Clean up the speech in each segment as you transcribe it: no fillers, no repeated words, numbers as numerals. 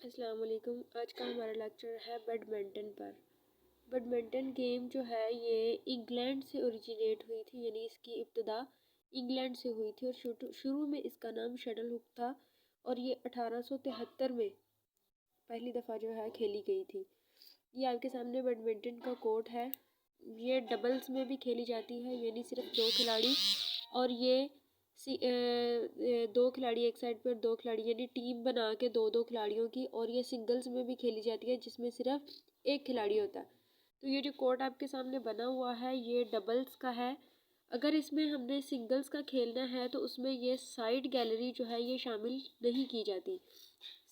अस्सलाम वालेकुम। आज का हमारा लेक्चर है बैडमिंटन पर। बैडमिंटन गेम जो है ये इंग्लैंड से ओरिजिनेट हुई थी, यानी इसकी इब्तिदा इंग्लैंड से हुई थी और शुरू में इसका नाम शटल हुक था और ये 1873 में पहली दफ़ा जो है खेली गई थी। ये आपके सामने बैडमिंटन का कोर्ट है। ये डबल्स में भी खेली जाती है, यानी सिर्फ दो खिलाड़ी, और ये दो खिलाड़ी एक साइड पर, दो खिलाड़ी, यानी टीम बना के दो दो खिलाड़ियों की। और ये सिंगल्स में भी खेली जाती है जिसमें सिर्फ एक खिलाड़ी होता है। तो ये जो कोर्ट आपके सामने बना हुआ है ये डबल्स का है। अगर इसमें हमने सिंगल्स का खेलना है तो उसमें ये साइड गैलरी जो है ये शामिल नहीं की जाती।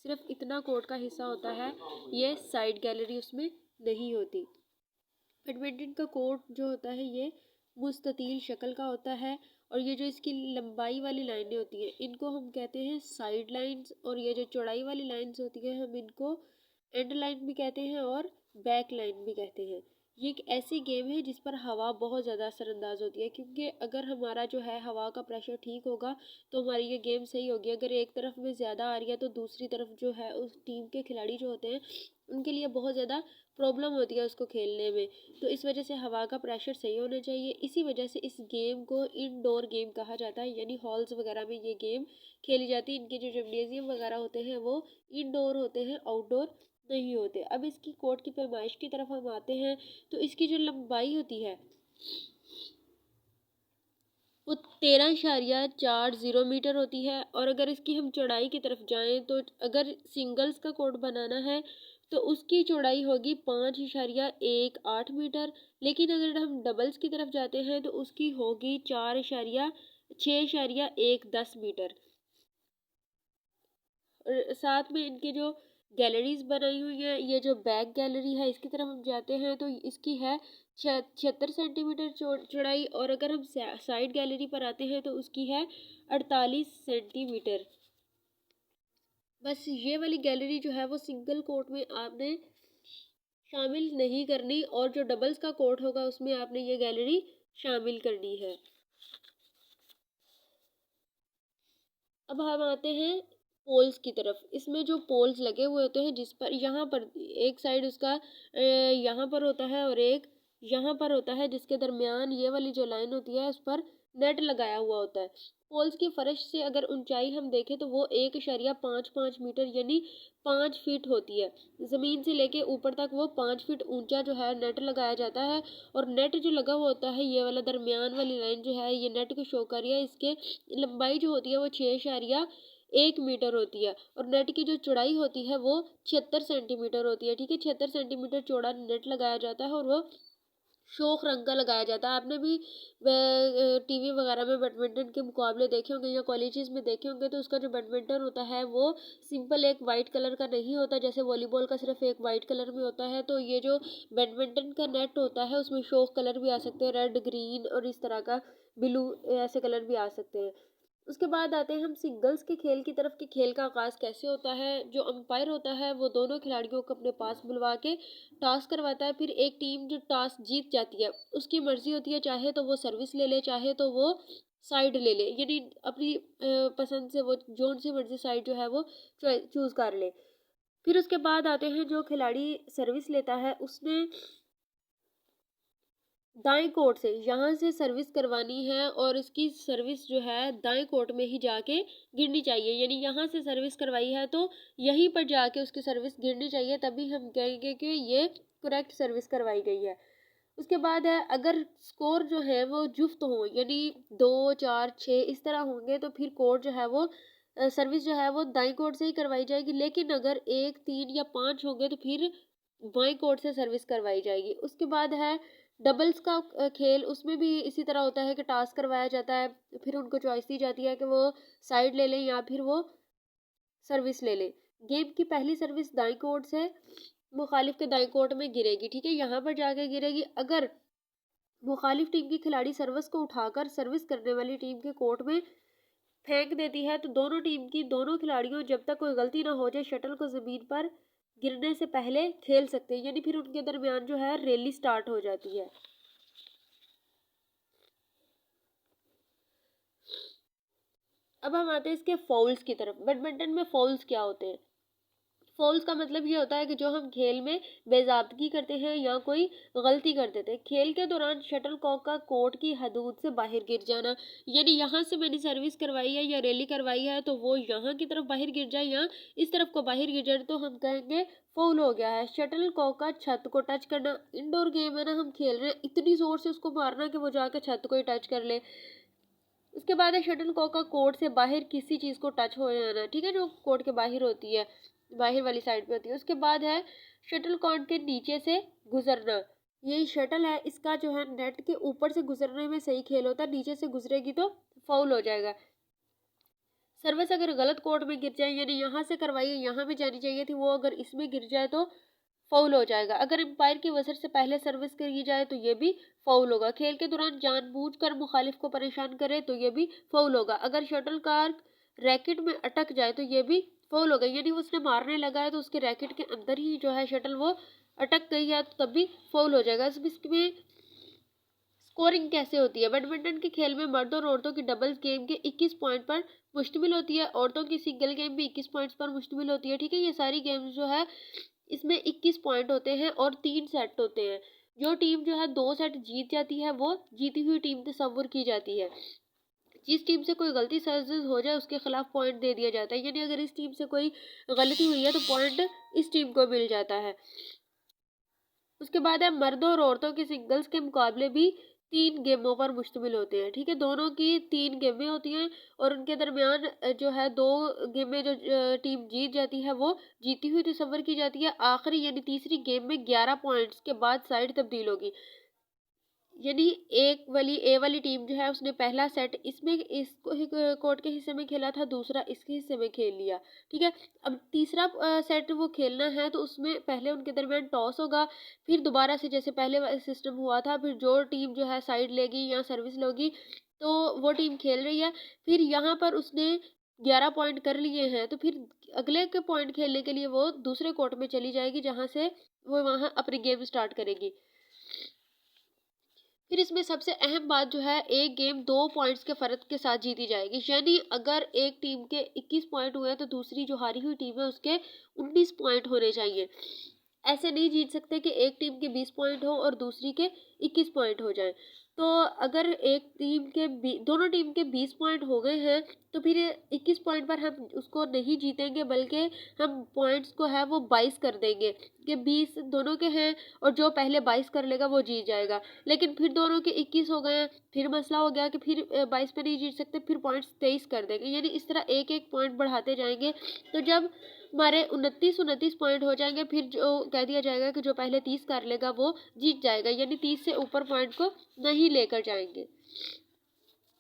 सिर्फ इतना कोर्ट का हिस्सा होता है, ये साइड गैलरी उसमें नहीं होती। बैडमिंटन का कोर्ट जो होता है ये मुस्ततील शक्ल का होता है, और ये जो इसकी लंबाई वाली लाइनें होती हैं इनको हम कहते हैं साइड लाइंस, और ये जो चौड़ाई वाली लाइंस होती है हम इनको एंड लाइन भी कहते हैं और बैक लाइन भी कहते हैं। ये एक ऐसी गेम है जिस पर हवा बहुत ज़्यादा असरअंदाज होती है, क्योंकि अगर हमारा जो है हवा का प्रेशर ठीक होगा तो हमारी ये गेम सही होगी। अगर एक तरफ में ज़्यादा आ रही है तो दूसरी तरफ जो है उस टीम के खिलाड़ी जो होते हैं उनके लिए बहुत ज़्यादा प्रॉब्लम होती है उसको खेलने में। तो इस वजह से हवा का प्रेशर सही होना चाहिए। इसी वजह से इस गेम को इनडोर गेम कहा जाता है, यानी हॉल्स वगैरह में ये गेम खेली जाती है। इनके जो जिम्नेजियम वगैरह होते हैं वो इनडोर होते हैं, आउटडोर नहीं होते। अब इसकी कोर्ट की पैमाइश की तरफ हम आते हैं तो इसकी जो लंबाई होती है वो 13.40 मीटर होती है। और अगर इसकी हम चौड़ाई की तरफ जाएं तो अगर सिंगल्स का कोर्ट बनाना है तो उसकी चौड़ाई होगी 5.18 मीटर। लेकिन अगर हम डबल्स की तरफ जाते हैं तो उसकी होगी 4.6.10 मीटर। साथ में इनके जो गैलरीज बनाई हुई है, ये जो बैक गैलरी है इसकी तरफ हम जाते हैं तो इसकी है 76 सेंटीमीटर चौड़ाई, और अगर हम साइड गैलरी पर आते हैं तो उसकी है 48 सेंटीमीटर। बस ये वाली गैलरी जो है वो सिंगल कोर्ट में आपने शामिल नहीं करनी, और जो डबल्स का कोर्ट होगा उसमें आपने ये गैलरी शामिल करनी है। अब हम आते हैं पोल्स की तरफ। इसमें जो पोल्स लगे हुए होते हैं जिस पर यहाँ पर एक साइड उसका यहाँ पर होता है और एक यहाँ पर होता है, जिसके दरमियान ये वाली जो लाइन होती है उस पर नेट लगाया हुआ होता है। पोल्स की फर्श से अगर ऊंचाई हम देखें तो वो 1.55 मीटर यानी 5 फीट होती है। ज़मीन से लेके ऊपर तक वो 5 फीट ऊंचा जो है नेट लगाया जाता है। और नेट जो लगा हुआ होता है, ये वाला दरमियान वाली लाइन जो है ये नेट को शो कर रही है। इसके लंबाई जो होती है वो 6.1 मीटर होती है, और नेट की जो चौड़ाई होती है वो 76 सेंटीमीटर होती है। ठीक है, 76 सेंटीमीटर चौड़ा नेट लगाया जाता है और वो शोक रंग का लगाया जाता है। आपने भी टीवी वगैरह में बैडमिंटन के मुकाबले देखे होंगे या कॉलेजेस में देखे होंगे, तो उसका जो बैडमिंटन होता है वो सिंपल एक वाइट कलर का नहीं होता जैसे वॉलीबॉल का सिर्फ एक वाइट कलर में होता है। तो ये जो बैडमिंटन का नेट होता है उसमें शोक कलर भी आ सकते हैं, रेड, ग्रीन और इस तरह का ब्लू, ऐसे कलर भी आ सकते हैं। उसके बाद आते हैं हम सिंगल्स के खेल की तरफ कि खेल का आगाज़ कैसे होता है। जो अंपायर होता है वो दोनों खिलाड़ियों को अपने पास बुलवा के टॉस करवाता है। फिर एक टीम जो टॉस जीत जाती है उसकी मर्जी होती है, चाहे तो वो सर्विस ले ले, चाहे तो वो साइड ले ले, यानी अपनी पसंद से वो जोन सी मर्जी साइड जो है वो चूज कर ले। फिर उसके बाद आते हैं जो खिलाड़ी सर्विस लेता है उसने दाएं कोर्ट से यहाँ से सर्विस करवानी है, और इसकी सर्विस जो है दाएं कोर्ट में ही जाके गिरनी चाहिए। यानी यहाँ से सर्विस करवाई है तो यहीं पर जाके उसकी सर्विस गिरनी चाहिए, तभी हम कहेंगे कि ये करेक्ट सर्विस करवाई गई है। उसके बाद है अगर स्कोर जो है वो जुफ्त हो, यानी 2, 4, 6 इस तरह होंगे तो फिर कोर्ट जो है वो सर्विस जो है वो दाएं कोर्ट से ही करवाई जाएगी। लेकिन अगर 1, 3 या 5 होंगे तो फिर बाएं कोर्ट से सर्विस करवाई जाएगी। उसके बाद है डबल्स का खेल। उसमें भी इसी तरह होता है कि टास्क करवाया जाता है, फिर उनको चॉइस दी जाती है कि वो साइड ले लें या फिर वो सर्विस ले लें। गेम की पहली सर्विस दाएं कोर्ट से मुखालिफ के दाएं कोर्ट में गिरेगी। ठीक है, यहाँ पर जाके गिरेगी। अगर मुखालिफ टीम की खिलाड़ी सर्विस को उठाकर सर्विस करने वाली टीम के कोर्ट में फेंक देती है तो दोनों टीम की दोनों खिलाड़ियों जब तक कोई गलती ना हो जाए शटल को ज़मीन पर गिरने से पहले खेल सकते हैं, यानी फिर उनके दरमियान जो है रैली स्टार्ट हो जाती है। अब हम आते हैं इसके फाउल्स की तरफ। बैडमिंटन में फाउल्स क्या होते हैं? फॉल्स का मतलब ये होता है कि जो हम खेल में बेज़ाब्तगी करते हैं या कोई गलती कर देते हैं। खेल के दौरान शटलकॉक का कोर्ट की हदूद से बाहर गिर जाना, यानी यहाँ से मैंने सर्विस करवाई है या रैली करवाई है तो वो यहाँ की तरफ बाहर गिर जाए या इस तरफ को बाहर गिर जाए तो हम कहेंगे फाउल हो गया है। शटलकॉक का छत को टच करना, इंडोर गेम है ना, हम खेल रहे हैं, इतनी ज़ोर से उसको मारना कि वो जाकर छत को ही टच कर ले। उसके बाद है शटलकॉक का कोर्ट से बाहर किसी चीज़ को टच हो जाना, ठीक है, जो कोर्ट के बाहर होती है, बाहर वाली साइड पे होती है। उसके बाद है शटलकॉक के नीचे से गुजरना, यही शटल है इसका जो है नेट के ऊपर से गुजरने में सही खेल होता है, नीचे से गुजरेगी तो फाउल हो जाएगा। सर्विस अगर गलत कोर्ट में गिर जाए, यानी यहाँ से करवाई है यहाँ भी जानी चाहिए थी, वो अगर इसमें गिर जाए तो फाउल हो जाएगा। अगर एम्पायर की वजह से पहले सर्विस की जाए तो ये भी फाउल होगा। खेल के दौरान जानबूझकर मुखालिफ को परेशान करे तो ये भी फाउल होगा। अगर शटलकॉक रैकेट में अटक जाए तो ये भी फाउल होगा, यानी वो उसने मारने लगा है तो उसके रैकेट के अंदर ही जो है शटल वो अटक गई है तो तब भी फाउल हो जाएगा। इसमें स्कोरिंग कैसे होती है? बैडमिंटन के खेल में मर्दों और औरतों की डबल्स गेम के 21 पॉइंट पर मुश्तमिल होती है, औरतों की सिंगल गेम भी 21 पॉइंट्स पर मुश्तमिल होती है, ठीक है। ये सारी गेम्स जो है इसमें 21 पॉइंट होते हैं और 3 सेट होते हैं। जो टीम जो है 2 सेट जीत जाती है वो जीती हुई टीम तस्वुर की जाती है। जिस टीम से कोई गलती सर्जिस हो जाए उसके खिलाफ पॉइंट दे दिया जाता है, यानी अगर इस टीम से कोई गलती हुई है तो पॉइंट इस टीम को मिल जाता है। उसके बाद है मर्दों और औरतों के सिंगल्स के मुकाबले भी 3 गेमों पर मुश्तमिल होते हैं, ठीक है। दोनों की 3 गेमें होती हैं और उनके दरमियान जो है 2 गेमें जो टीम जीत जाती है वो जीती हुई तस्वर की जाती है। आखिरी यानी तीसरी गेम में 11 पॉइंट्स के बाद साइड तब्दील होगी, यानी ए वाली टीम जो है उसने पहला सेट इसमें इस कोर्ट के हिस्से में खेला था, दूसरा इसके हिस्से में खेल लिया, ठीक है। अब तीसरा सेट वो खेलना है तो उसमें पहले उनके दरमियान टॉस होगा, फिर दोबारा से जैसे पहले सिस्टम हुआ था, फिर जो टीम जो है साइड लेगी या सर्विस लेगी तो वो टीम खेल रही है। फिर यहाँ पर उसने 11 पॉइंट कर लिए हैं तो फिर अगले के पॉइंट खेलने के लिए वो दूसरे कोर्ट में चली जाएगी जहाँ से वो वहाँ अपनी गेम स्टार्ट करेगी। फिर इसमें सबसे अहम बात जो है, एक गेम 2 पॉइंट्स के फ़र्क के साथ जीती जाएगी, यानी अगर एक टीम के 21 पॉइंट हुए तो दूसरी जो हारी हुई टीम है उसके 19 पॉइंट होने चाहिए। ऐसे नहीं जीत सकते कि एक टीम के 20 पॉइंट हो और दूसरी के 21 पॉइंट हो जाए। तो अगर एक टीम के दोनों टीम के 20 पॉइंट हो गए हैं तो फिर 21 पॉइंट पर हम उसको नहीं जीतेंगे, बल्कि हम पॉइंट्स को है वो 22 कर देंगे कि 20 दोनों के हैं और जो पहले 22 कर लेगा वो जीत जाएगा। लेकिन फिर दोनों के 21 हो गए हैं, फिर मसला हो गया कि फिर 22 पे नहीं जीत सकते, फिर पॉइंट्स 23 कर देंगे, यानी इस तरह एक एक पॉइंट बढ़ाते जाएंगे। तो जब हमारे 29 पॉइंट हो जाएंगे फिर जो कह दिया जाएगा कि जो पहले 30 कर लेगा वो जीत जाएगा, यानी 30 से ऊपर पॉइंट को नहीं लेकर जाएंगे।